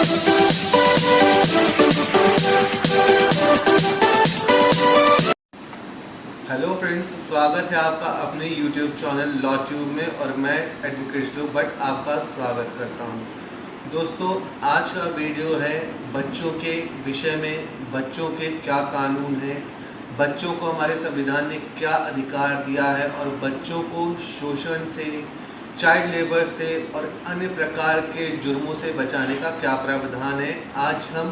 Hello friends, स्वागत है आपका अपने YouTube चैनल लॉ ट्यूब में और मैं एडवोकेट श्लोक भट्ट आपका स्वागत करता हूं। दोस्तों, आज का वीडियो है बच्चों के विषय में। बच्चों के क्या कानून हैं, बच्चों को हमारे संविधान ने क्या अधिकार दिया है और बच्चों को शोषण से, चाइल्ड लेबर से और अन्य प्रकार के जुर्मों से बचाने का क्या प्रावधान है। आज हम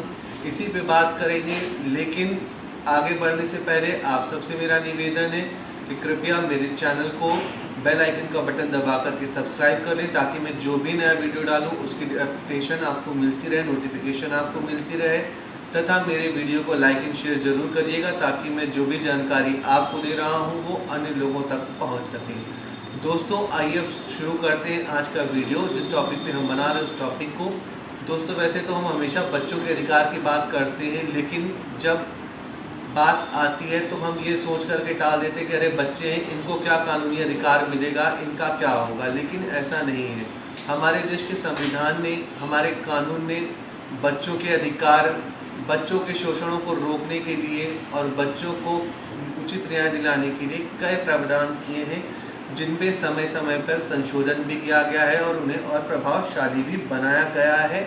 इसी पे बात करेंगे, लेकिन आगे बढ़ने से पहले आप सबसे मेरा निवेदन है कि कृपया मेरे चैनल को बेल आइकन का बटन दबा करके सब्सक्राइब कर लें, ताकि मैं जो भी नया वीडियो डालूं उसकी अपडेशन आपको मिलती रहे, नोटिफिकेशन आपको मिलती रहे। तथा मेरे वीडियो को लाइक एंड शेयर ज़रूर करिएगा, ताकि मैं जो भी जानकारी आपको दे रहा हूं वो अन्य लोगों तक पहुंच सके। दोस्तों, आइए अब शुरू करते हैं आज का वीडियो। जिस टॉपिक पे हम बना रहे हैं उस टॉपिक को, दोस्तों वैसे तो हम हमेशा बच्चों के अधिकार की बात करते हैं, लेकिन जब बात आती है तो हम ये सोच करके टाल देते कि अरे बच्चे हैं, इनको क्या कानूनी अधिकार मिलेगा, इनका क्या होगा। लेकिन ऐसा नहीं है। हमारे देश के संविधान ने, हमारे कानून ने बच्चों के अधिकार, बच्चों के शोषणों को रोकने के लिए और बच्चों को उचित न्याय दिलाने के लिए कई प्रावधान किए हैं, जिनमें समय समय पर संशोधन भी किया गया है और उन्हें और प्रभावशाली भी बनाया गया है।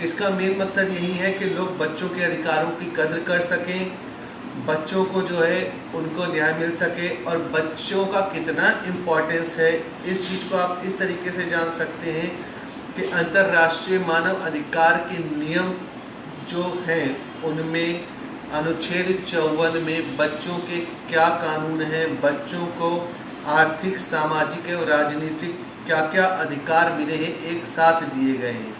इसका मेन मकसद यही है कि लोग बच्चों के अधिकारों की कद्र कर सकें, बच्चों को जो है उनको न्याय मिल सके, और बच्चों का कितना इम्पोर्टेंस है इस चीज़ को आप इस तरीके से जान सकते हैं कि अंतर्राष्ट्रीय मानव अधिकार के नियम जो हैं उनमें अनुच्छेद 54 में बच्चों के क्या कानून हैं, बच्चों को आर्थिक, सामाजिक और राजनीतिक क्या क्या अधिकार मिले हैं, एक साथ दिए गए हैं।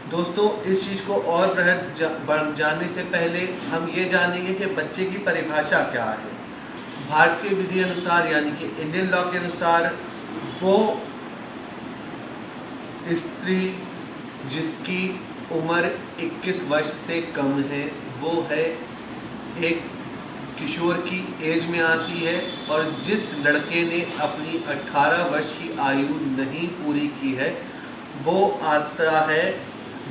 दोस्तों, इस चीज़ को और बृहद जानने से पहले हम ये जानेंगे कि बच्चे की परिभाषा क्या है। भारतीय विधि अनुसार, यानी कि इंडियन लॉ के अनुसार, वो स्त्री जिसकी उम्र 21 वर्ष से कम है, वो है एक किशोर की एज में आती है, और जिस लड़के ने अपनी 18 वर्ष की आयु नहीं पूरी की है वो आता है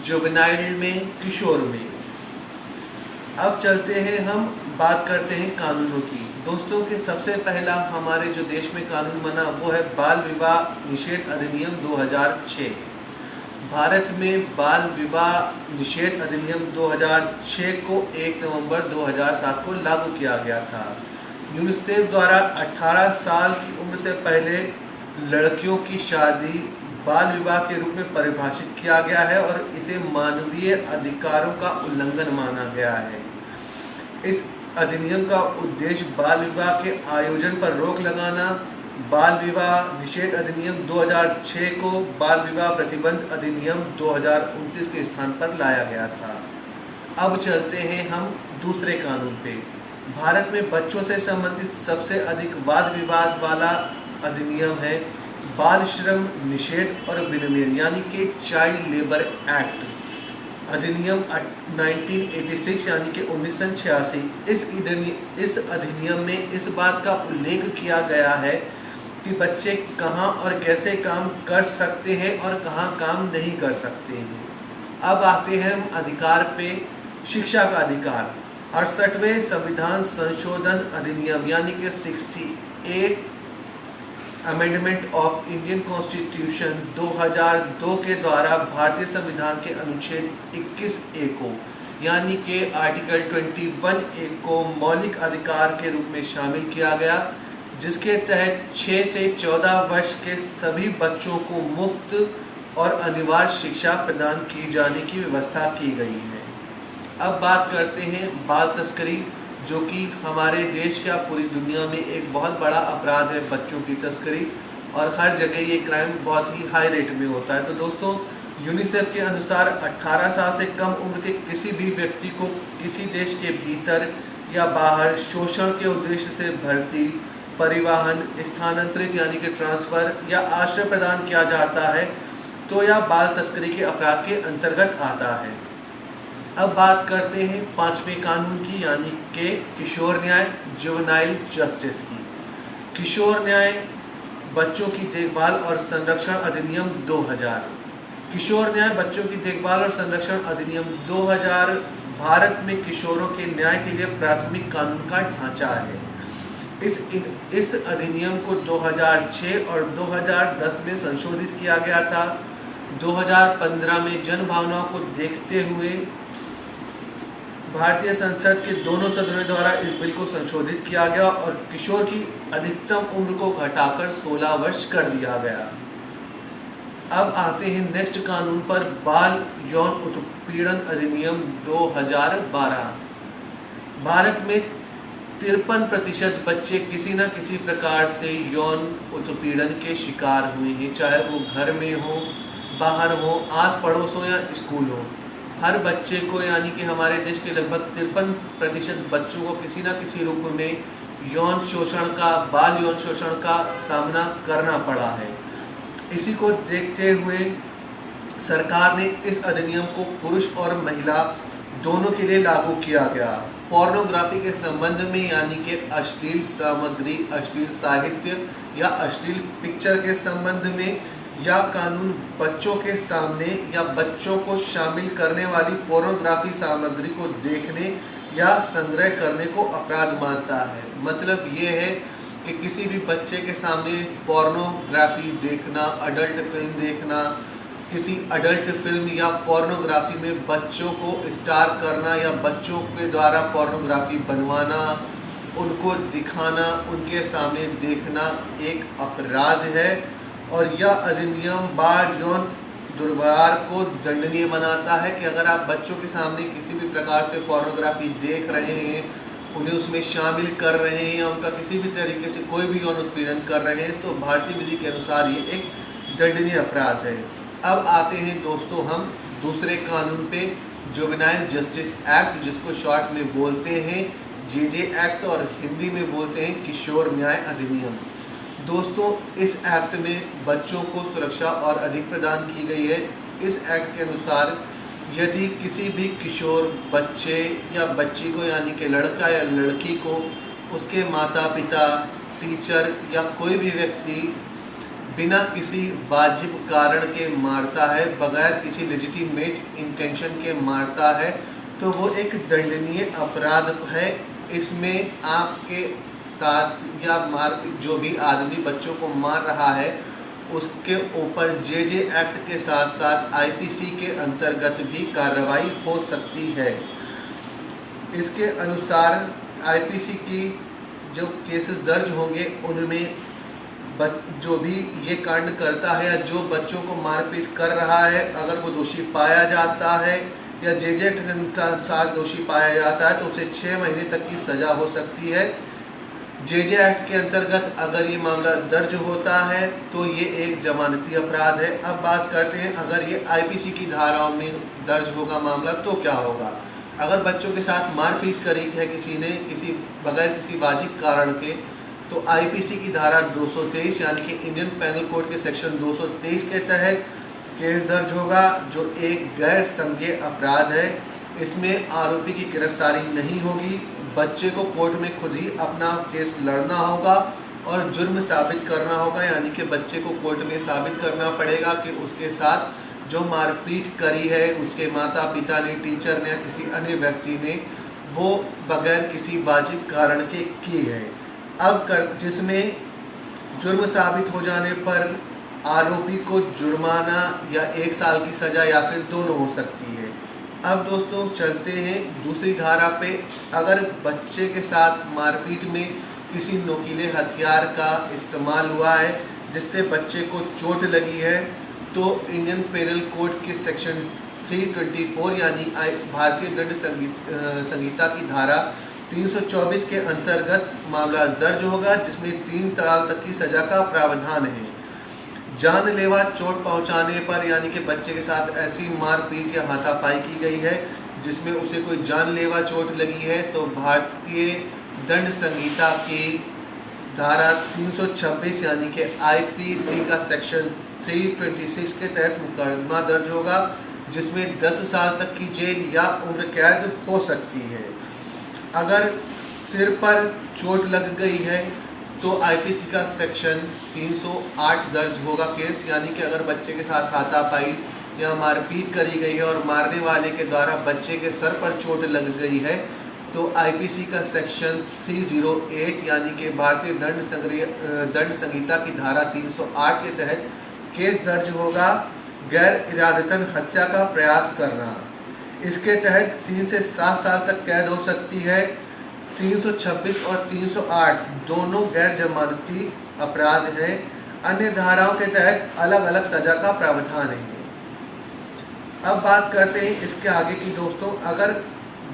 जुवेनाइल में, किशोर में। अब चलते हैं, हम बात करते हैं कानूनों की। दोस्तों के सबसे पहला हमारे जो देश में कानून बना वो है बाल विवाह निषेध अधिनियम 2006। भारत में बाल विवाह निषेध अधिनियम 2006 को 1 नवंबर 2007 को लागू किया गया था। यूनिसेफ द्वारा 18 साल की उम्र से पहले लड़कियों की शादी बाल विवाह के रूप में परिभाषित किया गया है और इसे मानवीय अधिकारों का उल्लंघन माना गया है। इस अधिनियम का उद्देश्य बाल विवाह के आयोजन पर रोक लगाना, बाल विवाह निषेध अधिनियम 2006 को बाल विवाह प्रतिबंध अधिनियम 2029 के स्थान पर लाया गया था। अब चलते हैं हम दूसरे कानून पे। भारत में बच्चों से संबंधित सबसे अधिक वाद विवाद वाला अधिनियम है बाल श्रम निषेध और विनियमन, यानी कि चाइल्ड लेबर एक्ट अधिनियम 1986, यानी कि 1986। इस अधिनियम में इस बात का उल्लेख किया गया है कि बच्चे कहां और कैसे काम कर सकते हैं और कहां काम नहीं कर सकते हैं। अब आते हैं हम अधिकार पे। शिक्षा का अधिकार 68वें संविधान संशोधन अधिनियम, यानी कि 68 अमेंडमेंट ऑफ इंडियन कॉन्स्टिट्यूशन 2002 के द्वारा भारतीय संविधान के अनुच्छेद 21A को, यानी कि आर्टिकल 21A को मौलिक अधिकार के रूप में शामिल किया गया, जिसके तहत 6 से 14 वर्ष के सभी बच्चों को मुफ्त और अनिवार्य शिक्षा प्रदान की जाने की व्यवस्था की गई है। अब बात करते हैं बाल तस्करी, जो कि हमारे देश का पूरी दुनिया में एक बहुत बड़ा अपराध है, बच्चों की तस्करी, और हर जगह ये क्राइम बहुत ही हाई रेट में होता है। तो दोस्तों, यूनिसेफ के अनुसार 18 साल से कम उम्र के किसी भी व्यक्ति को किसी देश के भीतर या बाहर शोषण के उद्देश्य से भर्ती, परिवहन, स्थानांतरित यानी कि ट्रांसफ़र या आश्रय प्रदान किया जाता है तो यह बाल तस्करी के अपराध के अंतर्गत आता है। अब बात करते हैं 5वें कानून की, यानी कि किशोर न्याय, जुवेनाइल जस्टिस की। किशोर न्याय बच्चों की देखभाल और संरक्षण अधिनियम 2000। किशोर न्याय बच्चों की देखभाल और संरक्षण अधिनियम 2000 भारत में किशोरों के न्याय के लिए प्राथमिक कानून का ढांचा है। इस अधिनियम को 2006 और 2010 में संशोधित किया गया था। 2015 में जन भावनाओं को देखते हुए भारतीय संसद के दोनों सदनों द्वारा इस बिल को संशोधित किया गया और किशोर की अधिकतम उम्र को घटाकर 16 वर्ष कर दिया गया। अब आते हैं नेक्स्ट कानून पर, बाल यौन उत्पीड़न अधिनियम 2012। भारत में 53% बच्चे किसी न किसी प्रकार से यौन उत्पीड़न के शिकार हुए हैं, चाहे वो घर में हो, बाहर हो, आस पड़ोस हो या स्कूल हो। हर बच्चे को यानी कि हमारे देश के लगभग 53% बच्चों को किसी न किसी रूप में यौन शोषण का, बाल यौन शोषण का सामना करना पड़ा है। इसी को देखते हुए सरकार ने इस अधिनियम को पुरुष और महिला दोनों के लिए लागू किया गया। पोर्नोग्राफी के संबंध में यानी कि अश्लील सामग्री, अश्लील साहित्य या अश्लील पिक्चर के संबंध में, या कानून बच्चों के सामने या बच्चों को शामिल करने वाली पोर्नोग्राफी सामग्री को देखने या संग्रह करने को अपराध मानता है। मतलब ये है कि किसी भी बच्चे के सामने पोर्नोग्राफी देखना, अडल्ट फिल्म देखना, किसी अडल्ट फिल्म या पोर्नोग्राफी में बच्चों को स्टार करना या बच्चों के द्वारा पोर्नोग्राफी बनवाना, उनको दिखाना, उनके सामने देखना एक अपराध है। और यह अधिनियम बाल यौन दुर्व्यवहार को दंडनीय बनाता है कि अगर आप बच्चों के सामने किसी भी प्रकार से पोर्नोग्राफी देख रहे हैं, उन्हें उसमें शामिल कर रहे हैं या उनका किसी भी तरीके से कोई भी यौन उत्पीड़न कर रहे हैं, तो भारतीय विधि के अनुसार ये एक दंडनीय अपराध है। अब आते हैं दोस्तों हम दूसरे कानून पे, जुवेनाइल जस्टिस एक्ट, जिसको शॉर्ट में बोलते हैं जेजे एक्ट और हिंदी में बोलते हैं किशोर न्याय अधिनियम। दोस्तों, इस एक्ट में बच्चों को सुरक्षा और अधिक प्रदान की गई है। इस एक्ट के अनुसार यदि किसी भी किशोर बच्चे या बच्ची को यानी कि लड़का या लड़की को उसके माता पिता, टीचर या कोई भी व्यक्ति बिना किसी वाजिब कारण के मारता है, बगैर किसी लेजिटिमेट इंटेंशन के मारता है, तो वो एक दंडनीय अपराध है। इसमें आपके साथ या मारपीट जो भी आदमी बच्चों को मार रहा है उसके ऊपर जेजे एक्ट के साथ साथ आईपीसी के अंतर्गत भी कार्रवाई हो सकती है। इसके अनुसार आईपीसी की जो केसेस दर्ज होंगे उनमें जो भी ये कांड करता है या जो बच्चों को मारपीट कर रहा है, अगर वो दोषी पाया जाता है या जेजे एक्ट के अनुसार दोषी पाया जाता है तो उसे 6 महीने तक की सज़ा हो सकती है। जेजे एक्ट के अंतर्गत अगर ये मामला दर्ज होता है तो ये एक जमानती अपराध है। अब बात करते हैं अगर ये आईपीसी की धाराओं में दर्ज होगा मामला तो क्या होगा। अगर बच्चों के साथ मारपीट करी है किसी ने बगैर किसी वाजिब कारण के, तो आईपीसी की धारा 223 यानी कि इंडियन पेनल कोड के सेक्शन 223 के तहत केस दर्ज होगा, जो एक गैर संज्ञेय अपराध है। इसमें आरोपी की गिरफ्तारी नहीं होगी, बच्चे को कोर्ट में खुद ही अपना केस लड़ना होगा और जुर्म साबित करना होगा, यानी कि बच्चे को कोर्ट में साबित करना पड़ेगा कि उसके साथ जो मारपीट करी है उसके माता पिता ने, टीचर ने या किसी अन्य व्यक्ति ने वो बगैर किसी वाजिब कारण के की है। जिसमें जुर्म साबित हो जाने पर आरोपी को जुर्माना या 1 साल की सज़ा या फिर दोनों हो सकती है। अब दोस्तों चलते हैं दूसरी धारा पे। अगर बच्चे के साथ मारपीट में किसी नुकीले हथियार का इस्तेमाल हुआ है जिससे बच्चे को चोट लगी है, तो इंडियन पेनल कोड के सेक्शन 324 यानी भारतीय दंड संहिता की धारा 324 के अंतर्गत मामला दर्ज होगा, जिसमें 3 साल तक की सज़ा का प्रावधान है। जानलेवा चोट पहुंचाने पर यानी कि बच्चे के साथ ऐसी मारपीट या हाथापाई की गई है जिसमें उसे कोई जानलेवा चोट लगी है, तो भारतीय दंड संहिता की धारा 326 यानी कि आईपीसी का सेक्शन 326 के तहत मुकदमा दर्ज होगा, जिसमें 10 साल तक की जेल या उम्र कैद हो सकती है। अगर सिर पर चोट लग गई है तो आईपीसी का सेक्शन 308 दर्ज होगा केस, यानी कि अगर बच्चे के साथ हाथापाई या मारपीट करी गई है और मारने वाले के द्वारा बच्चे के सर पर चोट लग गई है, तो आईपीसी का सेक्शन 308 यानी कि भारतीय दंड संहिता की धारा 308 के तहत केस दर्ज होगा गैर इरादतन हत्या का प्रयास करना। इसके तहत 3 से 7 साल तक कैद हो सकती है। 326 और 308 दोनों गैर जमानती अपराध हैं। अन्य धाराओं के तहत अलग अलग सजा का प्रावधान है। अब बात करते हैं इसके आगे की दोस्तों। अगर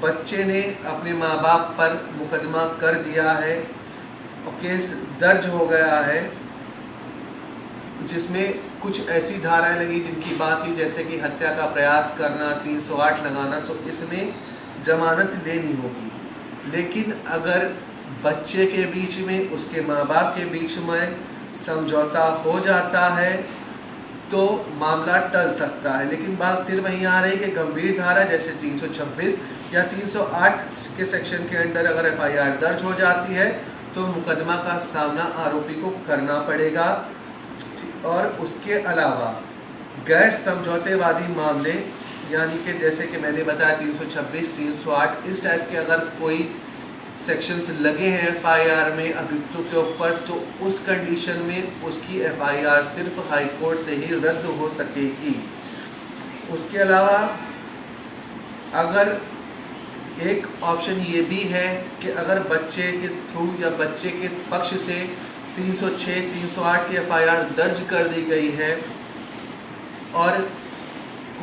बच्चे ने अपने माँ बाप पर मुकदमा कर दिया है और केस दर्ज हो गया है जिसमें कुछ ऐसी धाराएं लगी जिनकी बात हुई जैसे कि हत्या का प्रयास करना, 308 लगाना, तो इसमें जमानत लेनी होगी। लेकिन अगर बच्चे के बीच में, उसके माँ बाप के बीच में समझौता हो जाता है तो मामला टल सकता है। लेकिन बात फिर वहीं आ रही कि गंभीर धारा जैसे 326 या 308 के सेक्शन के अंडर अगर एफआईआर दर्ज हो जाती है तो मुकदमा का सामना आरोपी को करना पड़ेगा। और उसके अलावा गैर समझौतेवादी मामले यानी कि जैसे कि मैंने बताया 326, 308 इस टाइप के अगर कोई सेक्शंस लगे हैं एफआईआर में अभियुक्तों के ऊपर, तो उस कंडीशन में उसकी एफआईआर सिर्फ हाई कोर्ट से ही रद्द हो सकेगी। उसके अलावा अगर एक ऑप्शन ये भी है कि अगर बच्चे के थ्रू या बच्चे के पक्ष से 306, 308 की एफआईआर दर्ज कर दी गई है और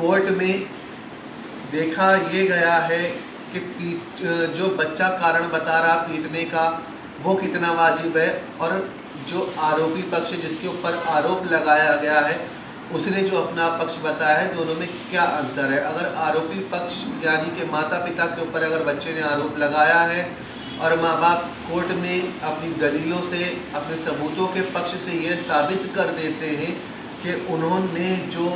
कोर्ट में देखा ये गया है कि जो बच्चा कारण बता रहा पीटने का वो कितना वाजिब है और जो आरोपी पक्ष जिसके ऊपर आरोप लगाया गया है उसने जो अपना पक्ष बताया है, दोनों में क्या अंतर है। अगर आरोपी पक्ष यानी कि माता पिता के ऊपर अगर बच्चे ने आरोप लगाया है और माँ बाप कोर्ट में अपनी दलीलों से, अपने सबूतों के पक्ष से ये साबित कर देते हैं कि उन्होंने जो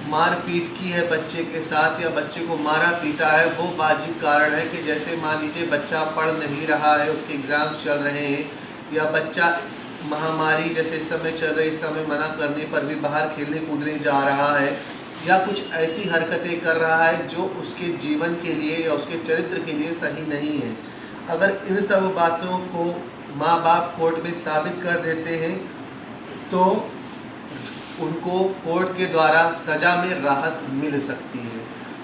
मारपीट की है बच्चे के साथ या बच्चे को मारा पीटा है वो वाजिब कारण है, कि जैसे मान लीजिए बच्चा पढ़ नहीं रहा है, उसके एग्ज़ाम्स चल रहे हैं, या बच्चा महामारी जैसे इस समय चल रही, इस समय मना करने पर भी बाहर खेलने कूदने जा रहा है, या कुछ ऐसी हरकतें कर रहा है जो उसके जीवन के लिए या उसके चरित्र के लिए सही नहीं है। अगर इन सब बातों को माँ बाप कोर्ट में साबित कर देते हैं तो उनको कोर्ट के द्वारा सज़ा में राहत मिल सकती है।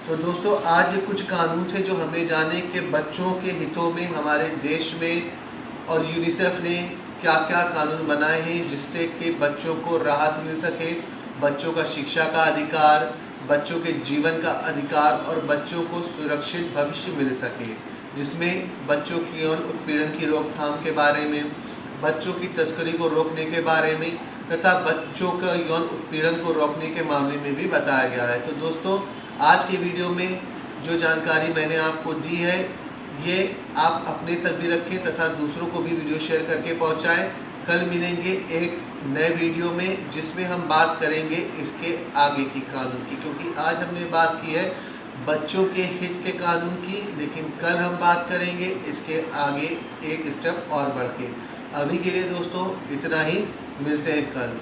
तो दोस्तों आज ये कुछ कानून थे जो हमने जाने कि बच्चों के हितों में हमारे देश में और यूनिसेफ ने क्या क्या कानून बनाए हैं जिससे कि बच्चों को राहत मिल सके, बच्चों का शिक्षा का अधिकार, बच्चों के जीवन का अधिकार और बच्चों को सुरक्षित भविष्य मिल सके, जिसमें बच्चों की यौन उत्पीड़न की रोकथाम के बारे में, बच्चों की तस्करी को रोकने के बारे में तथा बच्चों का यौन उत्पीड़न को रोकने के मामले में भी बताया गया है। तो दोस्तों आज की वीडियो में जो जानकारी मैंने आपको दी है ये आप अपने तक भी रखें तथा दूसरों को भी वीडियो शेयर करके पहुंचाएं। कल मिलेंगे एक नए वीडियो में जिसमें हम बात करेंगे इसके आगे की कानून की, क्योंकि आज हमने बात की है बच्चों के हित के कानून की, लेकिन कल हम बात करेंगे इसके आगे एक स्टेप और बढ़ के। अभी के लिए दोस्तों इतना ही, मिलते हैं कल।